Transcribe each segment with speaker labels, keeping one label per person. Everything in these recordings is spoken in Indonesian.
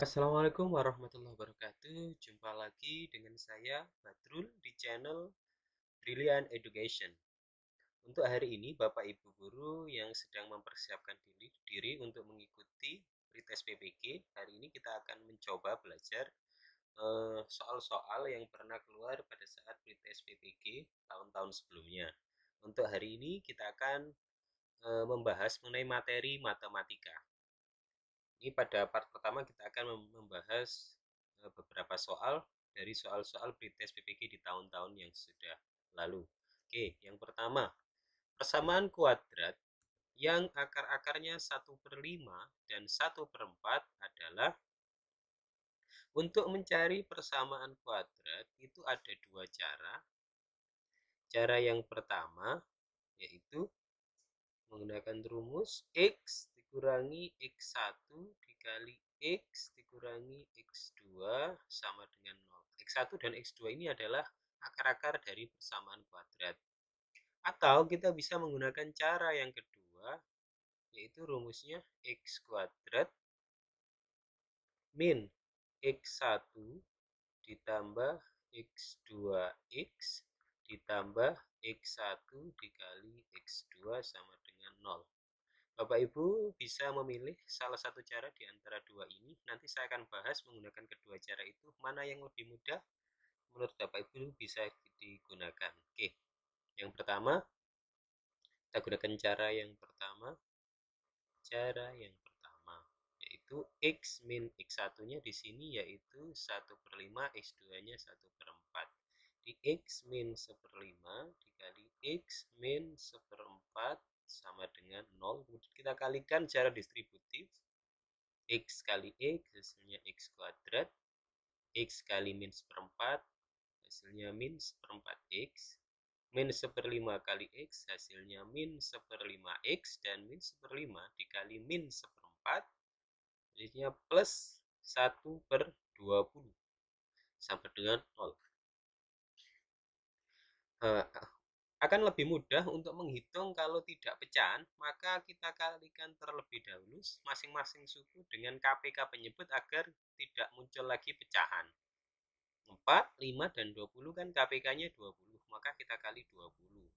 Speaker 1: Assalamualaikum warahmatullahi wabarakatuh. Jumpa lagi dengan saya Badrul di channel Brilliant Education. Untuk hari ini Bapak Ibu guru yang sedang mempersiapkan diri untuk mengikuti pretest PPG, hari ini kita akan mencoba belajar soal-soal yang pernah keluar pada saat pretest PPG tahun-tahun sebelumnya. Untuk hari ini kita akan membahas mengenai materi matematika. Ini pada part pertama kita akan membahas beberapa soal dari soal-soal pretest PPG di tahun-tahun yang sudah lalu. Oke, yang pertama, persamaan kuadrat yang akar-akarnya 1/5 dan 1/4 adalah untuk mencari persamaan kuadrat itu ada dua cara. Cara yang pertama yaitu menggunakan rumus X dikurangi X1 dikali X dikurangi X2 sama dengan 0. X1 dan X2 ini adalah akar-akar dari persamaan kuadrat. Atau kita bisa menggunakan cara yang kedua, yaitu rumusnya X kuadrat min X1 ditambah X2X ditambah X1 dikali X2 sama dengan 0. Bapak Ibu bisa memilih salah satu cara di antara dua ini. Nanti saya akan bahas menggunakan kedua cara itu, mana yang lebih mudah menurut Bapak Ibu bisa digunakan. Oke, yang pertama, kita gunakan cara yang pertama. Cara yang pertama, yaitu X min X1-nya di sini yaitu 1/5, X2-nya 1/4. Di X min 1/5 dikali X min 1/4 sama dengan 0. Kemudian kita kalikan secara distributif. X kali X hasilnya X kuadrat. X kali min 1/4 hasilnya min 1/4 X. Min 1/5 kali X hasilnya min 1/5 X. Dan min 1/5 dikali min 1/4 hasilnya plus 1/20 sampai dengan 0. Akan lebih mudah untuk menghitung kalau tidak pecahan, maka kita kalikan terlebih dahulu masing-masing suku dengan KPK penyebut agar tidak muncul lagi pecahan. 4, 5, dan 20 kan KPK-nya 20, maka kita kali 20.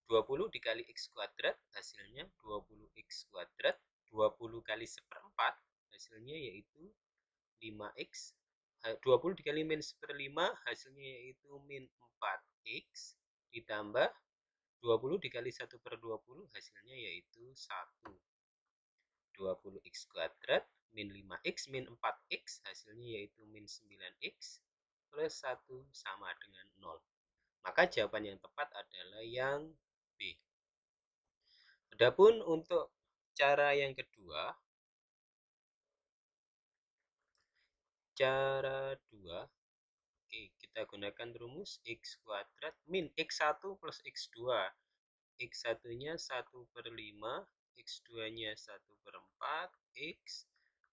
Speaker 1: 20 dikali X kuadrat hasilnya 20X kuadrat. 20 kali 1/4 hasilnya yaitu 5X. 20 dikali min 1/5 hasilnya yaitu min 4X. Ditambah 20 dikali 1/20 hasilnya yaitu 1. 20X kuadrat min 5X min 4X hasilnya yaitu min 9X plus 1 sama dengan 0. Maka jawaban yang tepat adalah yang B. Adapun untuk cara yang kedua, cara 2, oke, kita gunakan rumus X kuadrat min X1 plus X2. X1-nya 1/5, X2-nya 1/4, X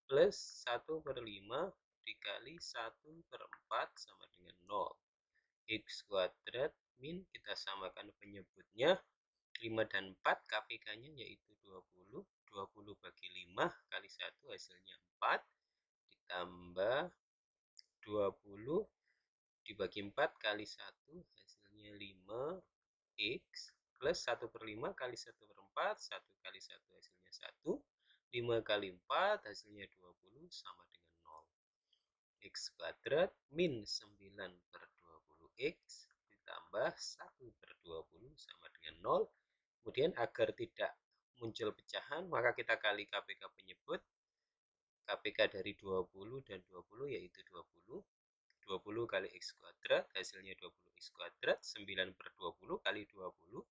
Speaker 1: plus 1/5 dikali 1/4 sama dengan 0. X kuadrat min, kita samakan penyebutnya, 5 dan 4, KPK-nya yaitu 20. 20 bagi 5 kali 1 hasilnya 4. Ditambah 20 dibagi 4 kali 1 hasilnya 5X plus 1/5 kali 1/4, 1 kali 1 hasilnya 1. 5 kali 4 hasilnya 20 sama dengan 0. X kuadrat min 9/20X ditambah 1/20 sama dengan 0. Kemudian agar tidak muncul pecahan, maka kita kali KPK penyebut. KPK dari 20 dan 20 yaitu 20. 20 kali X kuadrat hasilnya 20X kuadrat. 9/20 kali 20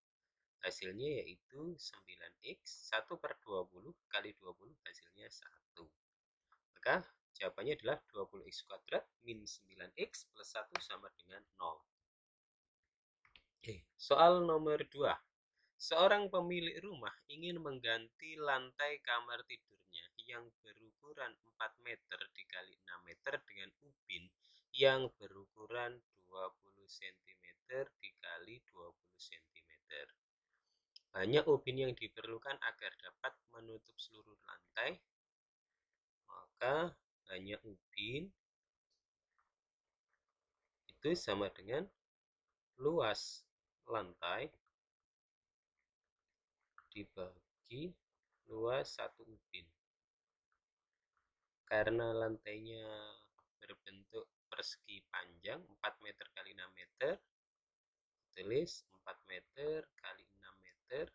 Speaker 1: hasilnya yaitu 9X. 1/20 kali 20 hasilnya 1. Maka jawabannya adalah 20X kuadrat min 9X plus 1 sama dengan 0. Oke, soal nomor 2. Seorang pemilik rumah ingin mengganti lantai kamar tidurnya yang berukuran 4 meter dikali 6 meter dengan ubin yang berukuran 20 cm dikali 20 cm. Banyak ubin yang diperlukan agar dapat menutup seluruh lantai. maka hanya ubin itu sama dengan luas lantai dibagi luas satu ubin. Karena lantainya berbentuk persegi panjang 4 meter kali 6 meter, tulis 4 meter kali 6 meter,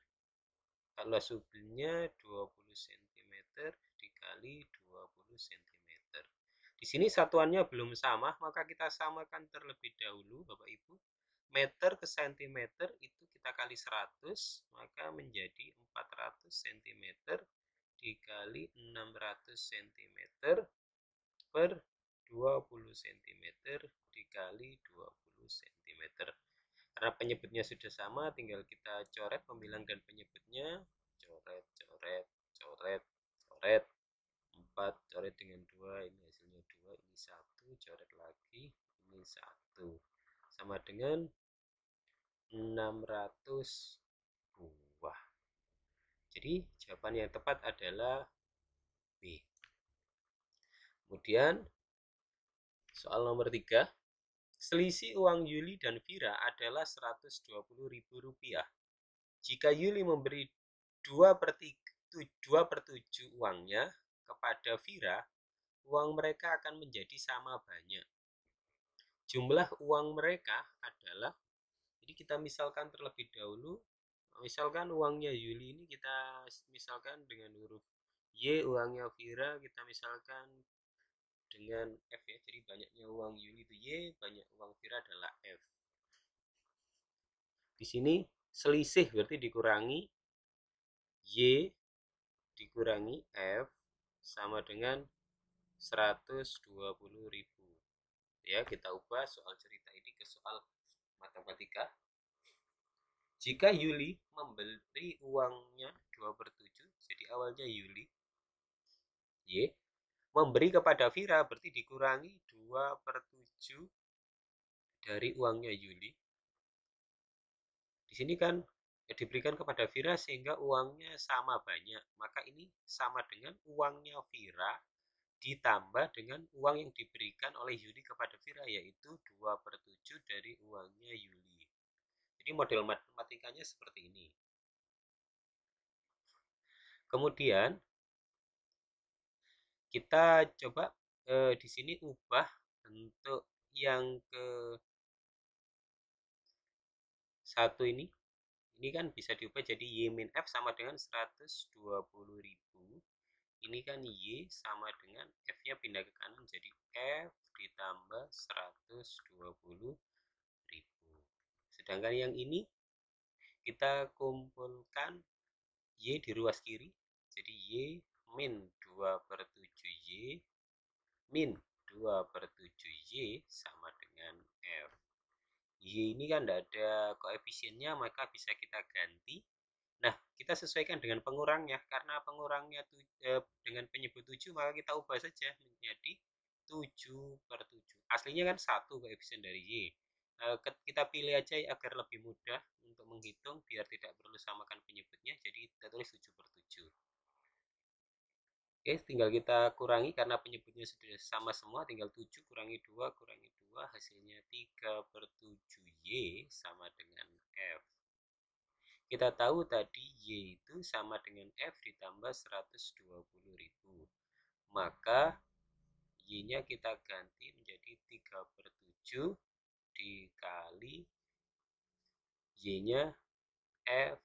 Speaker 1: luas ubinnya 20 cm dikali 20 cm. Di sini satuannya belum sama, maka kita samakan terlebih dahulu Bapak Ibu. Meter ke cm itu kita kali 100, maka menjadi 400 cm dikali 600 cm per 20 cm dikali 20 cm. Karena penyebutnya sudah sama, tinggal kita coret pembilang dan penyebutnya. Coret, coret, coret, coret. 4 coret dengan 2, ini hasilnya 2, ini 1, coret lagi, ini 1. Sama dengan 600 buah. Jadi jawaban yang tepat adalah B. Kemudian soal nomor 3. Selisih uang Yuli dan Vira adalah Rp120.000. Jika Yuli memberi 2/7 uangnya kepada Vira, uang mereka akan menjadi sama banyak. Jumlah uang mereka adalah, jadi kita misalkan terlebih dahulu, misalkan uangnya Yuli ini kita misalkan dengan huruf Y, uangnya Vira kita misalkan dengan F ya, jadi banyaknya uang Yuli itu Y, banyak uang Vira adalah F. Di sini selisih berarti dikurangi Y dikurangi F sama dengan 120.000. Ya, kita ubah soal cerita ini ke soal matematika. Jika Yuli memberi uangnya 2/7, jadi awalnya Yuli, Y, memberi kepada Vira berarti dikurangi 2/7 dari uangnya Yuli. Di sini kan diberikan kepada Vira sehingga uangnya sama banyak. Maka ini sama dengan uangnya Vira ditambah dengan uang yang diberikan oleh Yuli kepada Vira, yaitu 2/7 dari uangnya Yuli. Jadi model matematikanya seperti ini. Kemudian kita coba di sini ubah bentuk yang ke satu ini. Ini kan bisa diubah jadi Y min F sama dengan 120.000. Ini kan Y sama dengan F-nya pindah ke kanan jadi F ditambah 120.000. Sedangkan yang ini kita kumpulkan Y di ruas kiri. Jadi Y min 2/7Y min 2/7Y sama dengan F. Y ini kan tidak ada koefisiennya, maka bisa kita ganti. Nah, kita sesuaikan dengan pengurangnya. Karena pengurangnya dengan penyebut 7, maka kita ubah saja menjadi 7/7. Aslinya kan 1 koefisien dari Y. Kita pilih aja agar lebih mudah untuk menghitung, biar tidak perlu samakan penyebutnya. Jadi kita tulis 7/7. Oke, tinggal kita kurangi karena penyebutnya sudah sama semua, tinggal 7 kurangi 2 kurangi 2, hasilnya 3/7Y sama dengan F. Kita tahu tadi Y itu sama dengan F ditambah 120.000. Maka Y-nya kita ganti menjadi 3/7 dikali Y-nya F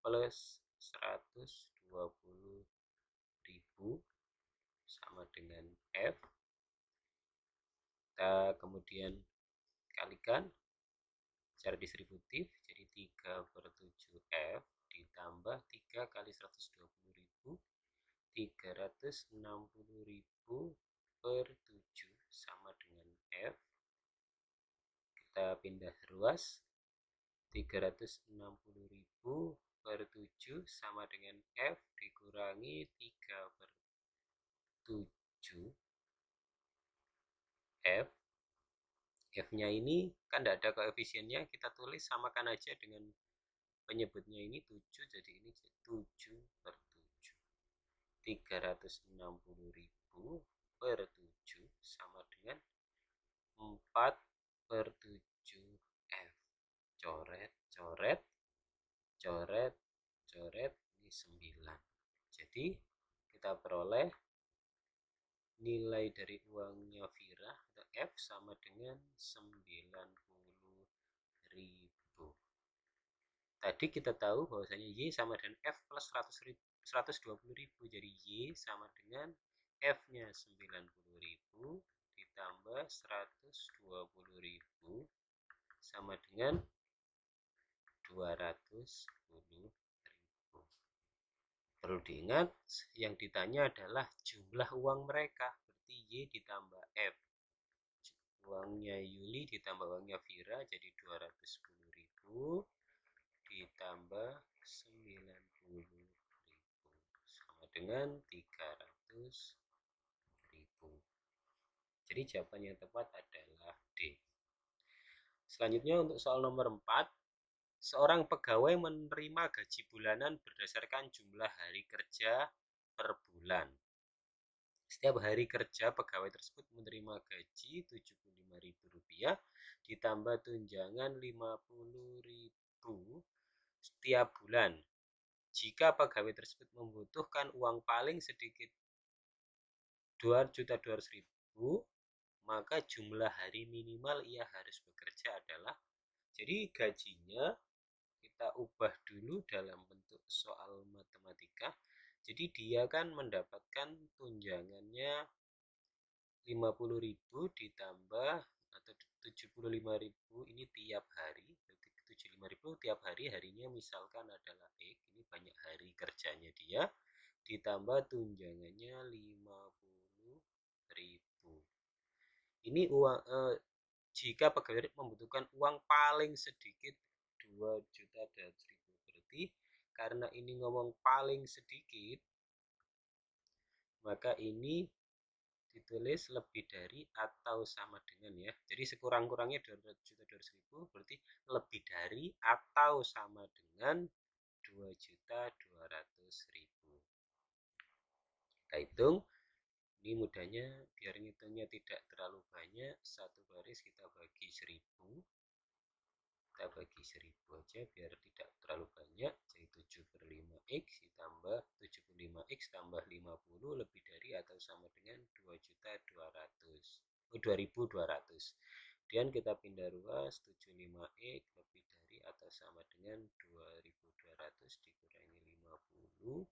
Speaker 1: plus 120.000 sama dengan F. Kita kemudian kalikan secara distributif, jadi 3/7F ditambah 3 kali 120.000, 360.000 per 7 sama dengan F. Kita pindah ruas, 360.000 per 7 sama dengan F dikurangi 3/7 F. F-nya ini kan tidak ada koefisiennya, kita tulis samakan aja dengan penyebutnya ini 7, jadi ini 7/7. 360.000 per 7 sama dengan 4/7 F. Coret, coret, coret, coret, ini 9. Jadi kita peroleh nilai dari uangnya Vira atau F sama dengan 90.000. Tadi kita tahu bahwasanya Y sama dengan F plus 120.000. Jadi Y sama dengan F-nya 90.000 ditambah 120.000 sama dengan 210.000. Perlu diingat, yang ditanya adalah jumlah uang mereka. Berarti Y ditambah F. Uangnya Yuli ditambah uangnya Vira jadi 210.000 ditambah 90.000 sama dengan 300.000. Jadi jawaban yang tepat adalah D. Selanjutnya untuk soal nomor 4. Seorang pegawai menerima gaji bulanan berdasarkan jumlah hari kerja per bulan. Setiap hari kerja pegawai tersebut menerima gaji Rp75.000 ditambah tunjangan Rp50.000 setiap bulan. Jika pegawai tersebut membutuhkan uang paling sedikit Rp2.200.000, maka jumlah hari minimal ia harus bekerja adalah, jadi gajinya kita ubah dulu dalam bentuk soal matematika. Jadi dia kan mendapatkan tunjangannya 50.000 ditambah atau 75.000 ini tiap hari. Berarti 75.000 tiap hari, harinya misalkan adalah X, ini banyak hari kerjanya dia, ditambah tunjangannya 50.000. Ini uang jika pegawai membutuhkan uang paling sedikit 2.200.000. Berarti karena ini ngomong paling sedikit, maka ini ditulis lebih dari atau sama dengan, ya. Jadi sekurang-kurangnya 2.200.000 berarti lebih dari atau sama dengan 2.200.000. Kita hitung. Ini mudahnya, biar ngitungnya tidak terlalu banyak, satu baris kita bagi 1.000. Kita bagi 1.000 aja biar tidak terlalu banyak. Jadi 7/5x ditambah 75x tambah 50 lebih dari atau sama dengan 2.200. Kemudian kita pindah ruas, 75x lebih dari atau sama dengan 2.200 dikurangi 50,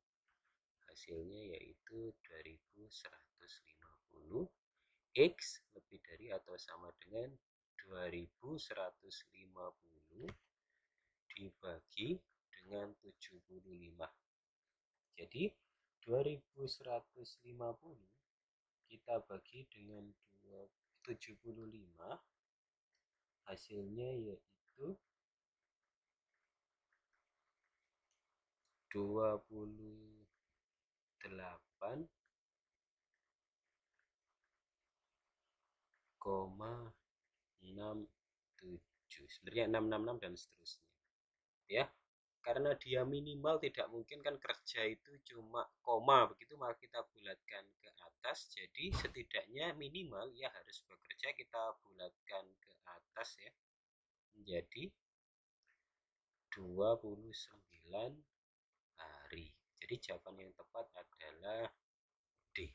Speaker 1: hasilnya yaitu 2.150. X lebih dari atau sama dengan 2.150 dibagi dengan 75. Jadi 2.150 kita bagi dengan 75, hasilnya yaitu 28,67. Sebenarnya 666 dan seterusnya, ya. Karena dia minimal, tidak mungkin kan kerja itu cuma koma begitu, maka kita bulatkan ke atas. Jadi setidaknya minimal ya harus bekerja, kita bulatkan ke atas, ya, menjadi 29 hari. Jadi jawaban yang tepat adalah D.